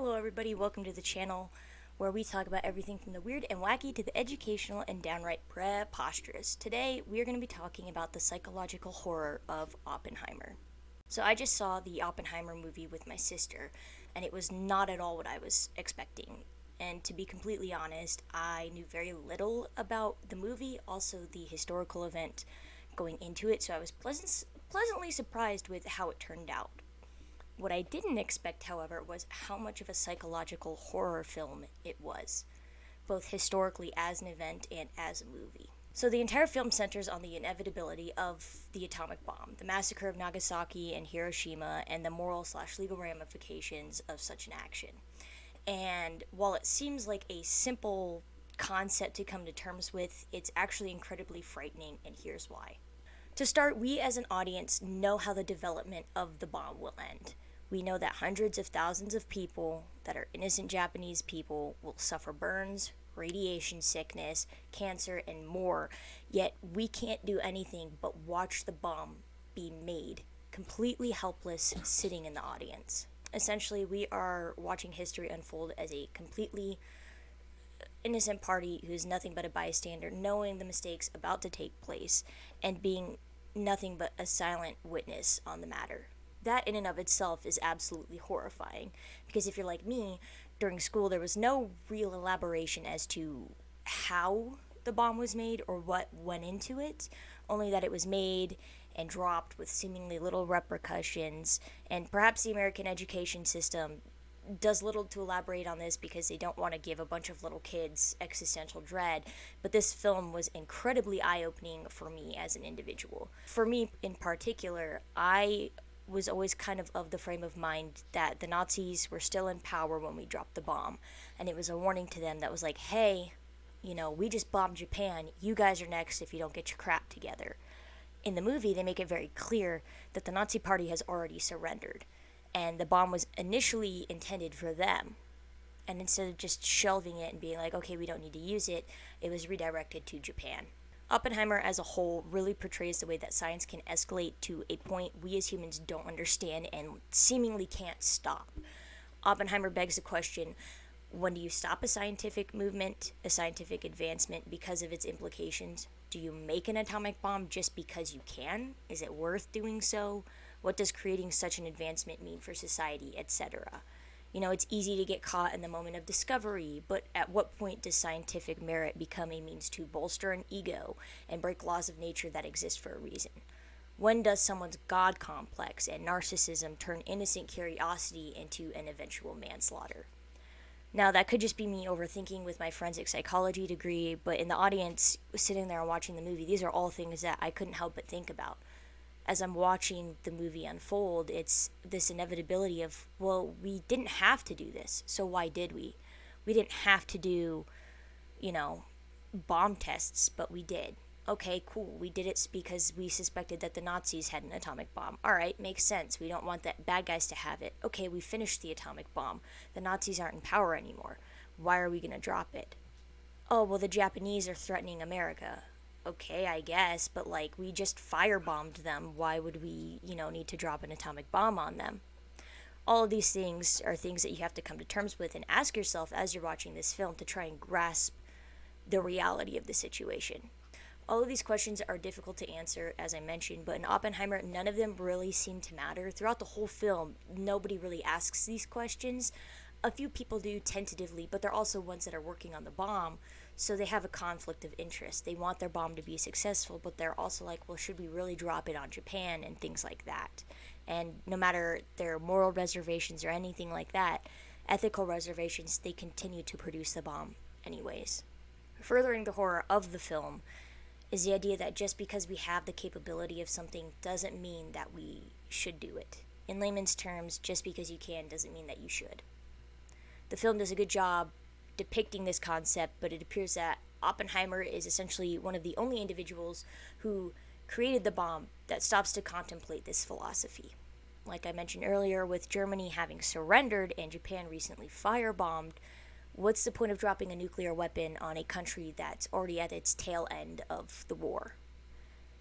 Hello everybody, welcome to the channel where we talk about everything from the weird and wacky to the educational and downright preposterous. Today we are going to be talking about the psychological horror of Oppenheimer. So I just saw the Oppenheimer movie with my sister and it was not at all what I was expecting. And to be completely honest, I knew very little about the movie, also the historical event going into it, so I was pleasantly surprised with how it turned out. What I didn't expect, however, was how much of a psychological horror film it was, both historically as an event and as a movie. So the entire film centers on the inevitability of the atomic bomb, the massacre of Nagasaki and Hiroshima, and the moral/legal ramifications of such an action. And while it seems like a simple concept to come to terms with, it's actually incredibly frightening, and here's why. To start, we as an audience know how the development of the bomb will end. We know that hundreds of thousands of people that are innocent Japanese people will suffer burns, radiation sickness, cancer, and more, yet we can't do anything but watch the bomb be made, completely helpless, sitting in the audience. Essentially, we are watching history unfold as a completely innocent party who's nothing but a bystander, knowing the mistakes about to take place, and being nothing but a silent witness on the matter. That in and of itself is absolutely horrifying, because if you're like me, during school there was no real elaboration as to how the bomb was made or what went into it, only that it was made and dropped with seemingly little repercussions, and perhaps the American education system does little to elaborate on this because they don't want to give a bunch of little kids existential dread, but this film was incredibly eye-opening for me as an individual. For me in particular, I was always kind of the frame of mind that the Nazis were still in power when we dropped the bomb, and it was a warning to them that was like, hey, we just bombed Japan, you guys are next if you don't get your crap together. In the movie, they make it very clear that the Nazi party has already surrendered, and the bomb was initially intended for them. And instead of just shelving it and being like, okay, we don't need to use it, it was redirected to Japan. Oppenheimer as a whole really portrays the way that science can escalate to a point we as humans don't understand and seemingly can't stop. Oppenheimer begs the question, when do you stop a scientific movement, a scientific advancement, because of its implications? Do you make an atomic bomb just because you can? Is it worth doing so? What does creating such an advancement mean for society, etc.? It's easy to get caught in the moment of discovery, but at what point does scientific merit become a means to bolster an ego and break laws of nature that exist for a reason? When does someone's God complex and narcissism turn innocent curiosity into an eventual manslaughter? Now, that could just be me overthinking with my forensic psychology degree, but in the audience, sitting there and watching the movie, these are all things that I couldn't help but think about. As I'm watching the movie unfold, it's this inevitability of, well, we didn't have to do this, so why did we? We didn't have to do, bomb tests, but we did. Okay, cool, we did it because we suspected that the Nazis had an atomic bomb. Alright, makes sense, we don't want the bad guys to have it. Okay, we finished the atomic bomb. The Nazis aren't in power anymore. Why are we gonna drop it? Oh, well, the Japanese are threatening America. Okay, I guess, but we just firebombed them. Why would we, need to drop an atomic bomb on them? All of these things are things that you have to come to terms with and ask yourself as you're watching this film to try and grasp the reality of the situation. All of these questions are difficult to answer, as I mentioned, but in Oppenheimer, none of them really seem to matter. Throughout the whole film, nobody really asks these questions. A few people do tentatively, but they're also ones that are working on the bomb, so they have a conflict of interest. They want their bomb to be successful, but they're also like, well, should we really drop it on Japan and things like that? And no matter their moral reservations or anything like that, ethical reservations, they continue to produce the bomb anyways. Furthering the horror of the film is the idea that just because we have the capability of something doesn't mean that we should do it. In layman's terms, just because you can doesn't mean that you should. The film does a good job depicting this concept, but it appears that Oppenheimer is essentially one of the only individuals who created the bomb that stops to contemplate this philosophy. Like I mentioned earlier, with Germany having surrendered and Japan recently firebombed, what's the point of dropping a nuclear weapon on a country that's already at its tail end of the war?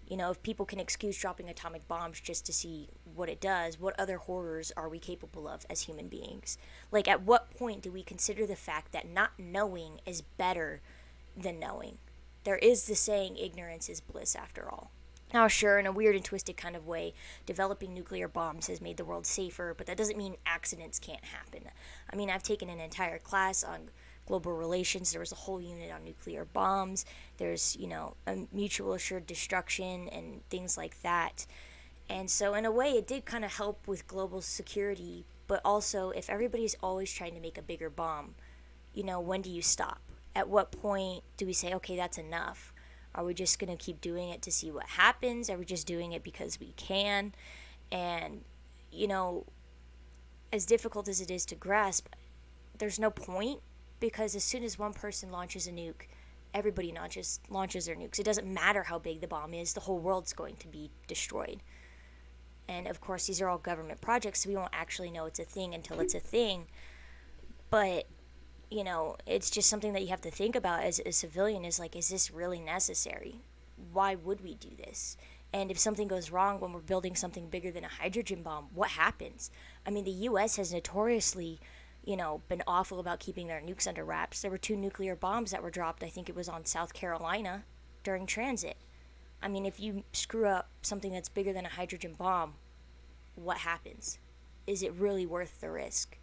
If people can excuse dropping atomic bombs just to see what it does, what other horrors are we capable of as human beings? Like, at what point do we consider the fact that not knowing is better than knowing? There is the saying, ignorance is bliss after all. Now, sure, in a weird and twisted kind of way, developing nuclear bombs has made the world safer, but that doesn't mean accidents can't happen. I mean, I've taken an entire class on global relations. There was a whole unit on nuclear bombs. There's, a mutual assured destruction and things like that. And so, in a way, it did kind of help with global security, but also, if everybody's always trying to make a bigger bomb, when do you stop? At what point do we say, okay, that's enough? Are we just going to keep doing it to see what happens? Are we just doing it because we can? And, as difficult as it is to grasp, there's no point, because as soon as one person launches a nuke, everybody launches their nukes. It doesn't matter how big the bomb is, the whole world's going to be destroyed. And of course, these are all government projects, so we won't actually know it's a thing until it's a thing. But it's just something that you have to think about as a civilian, is like, is this really necessary? Why would we do this? And if something goes wrong when we're building something bigger than a hydrogen bomb, what happens? I mean, the US has notoriously, been awful about keeping their nukes under wraps. There were 2 nuclear bombs that were dropped, I think it was on South Carolina, during transit. I mean, if you screw up something that's bigger than a hydrogen bomb, what happens? Is it really worth the risk?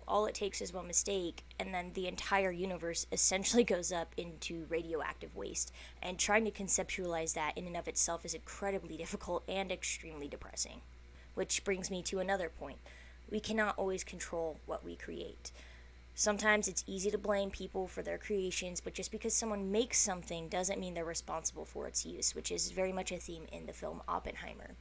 All it takes is one mistake, and then the entire universe essentially goes up into radioactive waste. And trying to conceptualize that in and of itself is incredibly difficult and extremely depressing. Which brings me to another point. We cannot always control what we create. Sometimes it's easy to blame people for their creations, but just because someone makes something doesn't mean they're responsible for its use, which is very much a theme in the film Oppenheimer.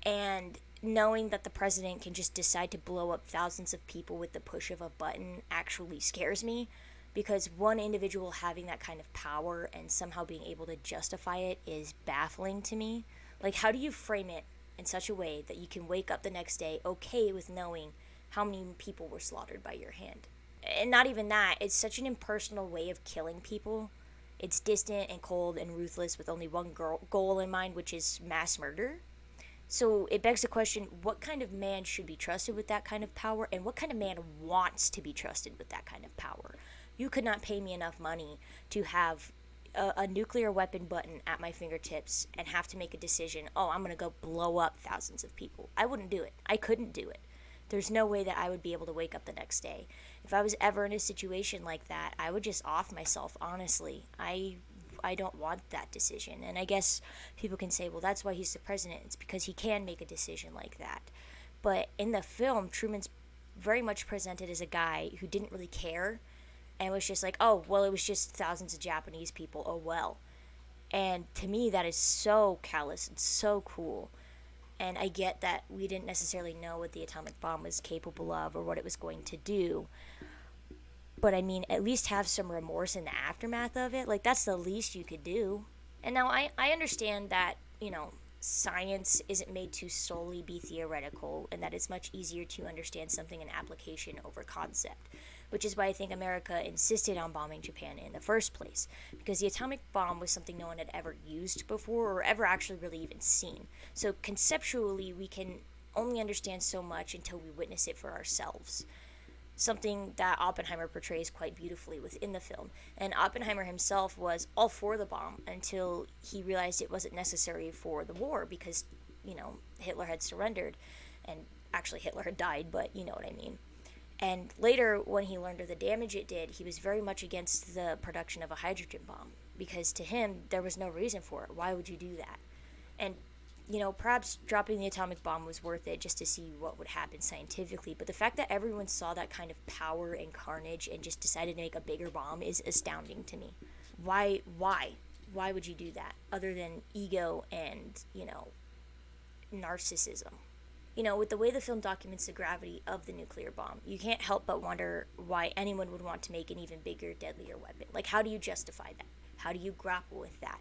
And knowing that the president can just decide to blow up thousands of people with the push of a button actually scares me, because one individual having that kind of power and somehow being able to justify it is baffling to me. Like, how do you frame it in such a way that you can wake up the next day okay with knowing how many people were slaughtered by your hand? And not even that, it's such an impersonal way of killing people. It's distant and cold and ruthless with only one goal in mind, which is mass murder. So it begs the question, what kind of man should be trusted with that kind of power, and what kind of man wants to be trusted with that kind of power? You could not pay me enough money to have a nuclear weapon button at my fingertips and have to make a decision, oh, I'm going to go blow up thousands of people. I wouldn't do it. I couldn't do it. There's no way that I would be able to wake up the next day. If I was ever in a situation like that, I would just off myself, honestly. I don't want that decision. And I guess people can say, well, that's why he's the president. It's because he can make a decision like that. But in the film, Truman's very much presented as a guy who didn't really care and was just like, oh, well, it was just thousands of Japanese people. Oh, well. And to me, that is so callous and so cruel. And I get that we didn't necessarily know what the atomic bomb was capable of or what it was going to do. But I mean, at least have some remorse in the aftermath of it. Like, that's the least you could do. And now I understand that, science isn't made to solely be theoretical, and that it's much easier to understand something in application over concept. Which is why I think America insisted on bombing Japan in the first place. Because the atomic bomb was something no one had ever used before or ever actually really even seen. So conceptually, we can only understand so much until we witness it for ourselves. Something that Oppenheimer portrays quite beautifully within the film. And Oppenheimer himself was all for the bomb until he realized it wasn't necessary for the war because, Hitler had surrendered. And actually Hitler had died, but you know what I mean. And later, when he learned of the damage it did, he was very much against the production of a hydrogen bomb. Because to him, there was no reason for it. Why would you do that? And perhaps dropping the atomic bomb was worth it just to see what would happen scientifically. But the fact that everyone saw that kind of power and carnage and just decided to make a bigger bomb is astounding to me. Why? Why would you do that? Other than ego and, narcissism. With the way the film documents the gravity of the nuclear bomb, you can't help but wonder why anyone would want to make an even bigger, deadlier weapon. Like, how do you justify that? How do you grapple with that?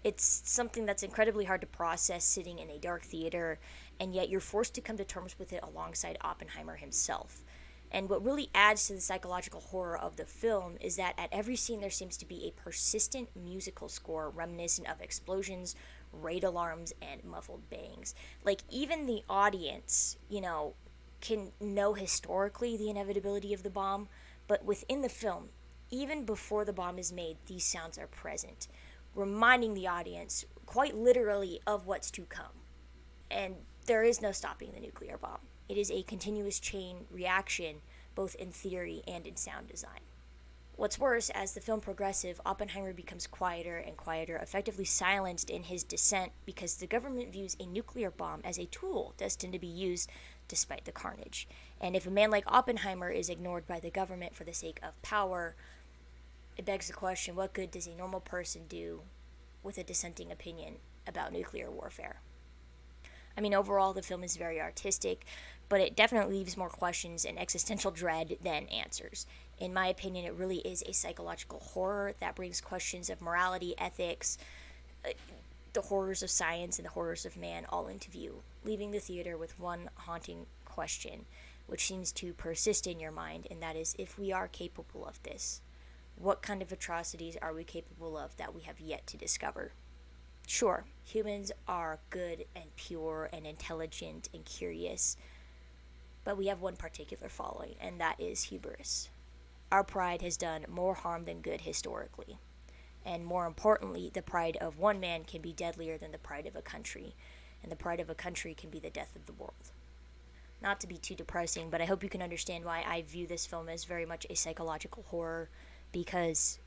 It's something that's incredibly hard to process sitting in a dark theater, and yet you're forced to come to terms with it alongside Oppenheimer himself. And what really adds to the psychological horror of the film is that at every scene there seems to be a persistent musical score reminiscent of explosions, raid alarms, and muffled bangs. Like, even the audience, can know historically the inevitability of the bomb, but within the film, even before the bomb is made, these sounds are present, reminding the audience, quite literally, of what's to come. And there is no stopping the nuclear bomb. It is a continuous chain reaction, both in theory and in sound design. What's worse, as the film progresses, Oppenheimer becomes quieter and quieter, effectively silenced in his dissent because the government views a nuclear bomb as a tool destined to be used despite the carnage. And if a man like Oppenheimer is ignored by the government for the sake of power, it begs the question, what good does a normal person do with a dissenting opinion about nuclear warfare? I mean, overall, the film is very artistic, but it definitely leaves more questions and existential dread than answers. In my opinion, it really is a psychological horror that brings questions of morality, ethics, the horrors of science, and the horrors of man all into view, leaving the theater with one haunting question, which seems to persist in your mind, and that is, if we are capable of this, what kind of atrocities are we capable of that we have yet to discover? Sure, humans are good and pure and intelligent and curious, but we have one particular following, and that is hubris. Our pride has done more harm than good historically. And more importantly, the pride of one man can be deadlier than the pride of a country, and the pride of a country can be the death of the world. Not to be too depressing, but I hope you can understand why I view this film as very much a psychological horror, because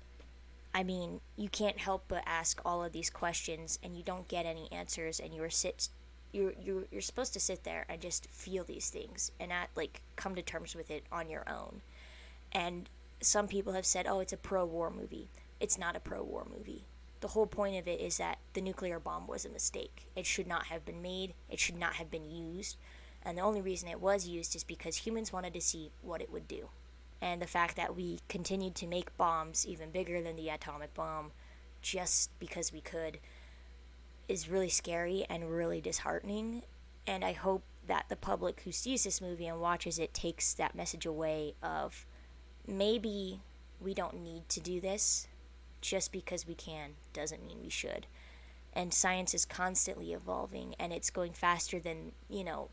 I mean, you can't help but ask all of these questions, and you don't get any answers, and you're supposed to sit there and just feel these things and not like come to terms with it on your own. And some people have said, "Oh, it's a pro-war movie." It's not a pro-war movie. The whole point of it is that the nuclear bomb was a mistake. It should not have been made. It should not have been used. And the only reason it was used is because humans wanted to see what it would do. And the fact that we continued to make bombs even bigger than the atomic bomb just because we could is really scary and really disheartening. And I hope that the public who sees this movie and watches it takes that message away of, maybe we don't need to do this. Just because we can doesn't mean we should. And science is constantly evolving, and it's going faster than,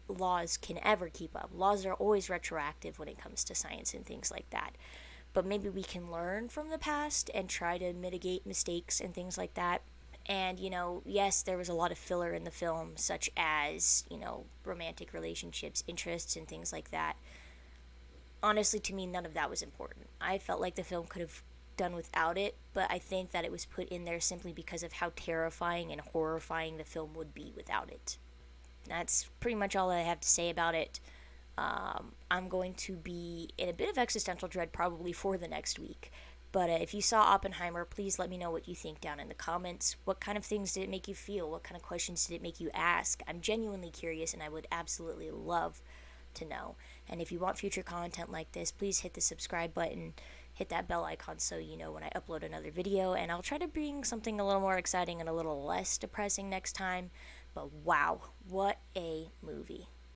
laws can ever keep up. Laws are always retroactive when it comes to science and things like that. But maybe we can learn from the past and try to mitigate mistakes and things like that. And, yes, there was a lot of filler in the film, such as, romantic relationships, interests, and things like that. Honestly, to me, none of that was important. I felt like the film could have done without it, but I think that it was put in there simply because of how terrifying and horrifying the film would be without it. That's pretty much all I have to say about it. I'm going to be in a bit of existential dread probably for the next week. But if you saw Oppenheimer, please let me know what you think down in the comments. What kind of things did it make you feel? What kind of questions did it make you ask? I'm genuinely curious, and I would absolutely love to know. And if you want future content like this, please hit the subscribe button, hit that bell icon so you know when I upload another video, and I'll try to bring something a little more exciting and a little less depressing next time. But wow, what a movie.